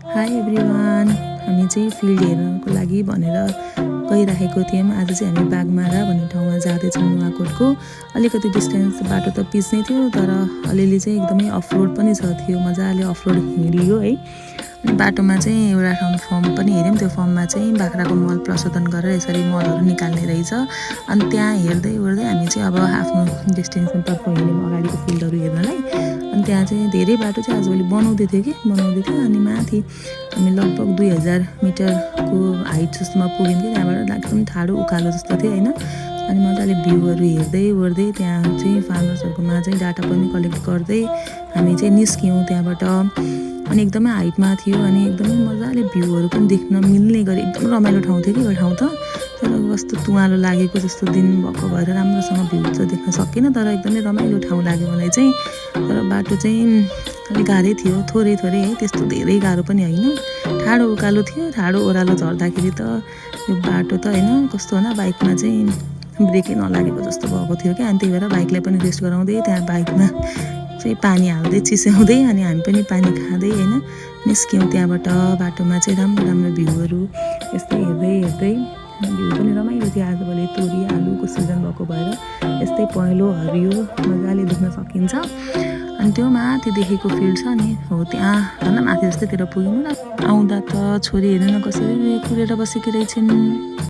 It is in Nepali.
हाई एभ्रिवान, हामी चाहिँ फिल्ड हेर्नको लागि भनेर गइराखेको थियौँ। आज चाहिँ हामी बागमारा भन्ने ठाउँमा जाँदैछौँ। नुवाकोटको अलिकति डिस्टेन्स बाटो त पिच नै थियो, तर अलिअलि चाहिँ एकदमै अफरोड पनि थियो। मजाले अफरोड हिँडियो है। बाटोमा चाहिँ एउटा ठाउँ फर्म पनि हेऱ्यौँ। त्यो फर्ममा चाहिँ बाख्राको मल प्रशोधन गरेर यसरी मलहरू निकाल्ने रहेछ। अनि त्यहाँ हेर्दै ओर्दै हामी चाहिँ अब आफ्नो डेस्टिनेसन तर्फ हिँड्यौँ, अगाडिको फिल्डहरू हेर्नलाई। अनि त्यहाँ चाहिँ धेरै बाटो चाहिँ आजभोलि बनाउँदै थियो। अनि माथि हामी लगभग 2000 मिटरको हाइट जस्तोमा पुग्यौँ कि त्यहाँबाट एकदम ठाडो उकालो जस्तो थियो होइन। अनि मजाले भ्यूहरू हेर्दै ओर्दै त्यहाँ चाहिँ फार्मर्सहरूकोमा चाहिँ डाटा पनि कलेक्ट गर्दै हामी चाहिँ निस्क्यौँ त्यहाँबाट। अनि एकदमै हाइटमा थियो अनि एकदमै मजाले भ्यूहरू पनि देख्न मिल्ने गरी एकदम रमाइलो ठाउँ थियो कि यो ठाउँ त। तर कस्तो तुवालो लागेको जस्तो दिन भएको भएर राम्रोसँग भ्यू चाहिँ देख्न सकिनँ, तर एकदमै रमाइलो ठाउँ लाग्यो मलाई चाहिँ। तर बाटो चाहिँ अलिक गाह्रै थियो, थोरै है, त्यस्तो धेरै गाह्रो पनि होइन। ठाडो उकालो थियो, ठाडो ओह्रालो झर्दाखेरि त यो बाटो त होइन कस्तो होइन, बाइकमा चाहिँ ब्रेकै नलागेको जस्तो भएको थियो क्या। अनि त्यही भएर बाइकलाई पनि रेस्ट गराउँदै त्यहाँ बाइकमा चाहिँ पानी हाल्दै चिस्याउँदै अनि हामी पनि पानी खाँदै होइन निस्क्यौँ त्यहाँबाट। बाटोमा चाहिँ राम्रो भ्यूहरू यस्तै हेर्दै भ्यू पनि रमाइलो थियो। आजभोलि तोरी आलुको सिजन भएको भएर यस्तै पहेँलो हरियो मजाले देख्न सकिन्छ। अनि त्यो माथि देखेको फिल्ड छ नि, हो त्यहाँ भन्दा माथि जस्तैतिर पुग्यौँ। आउँदा त छोरी हेर्नु न कसरी कुरेर बसेकी रहेछन्।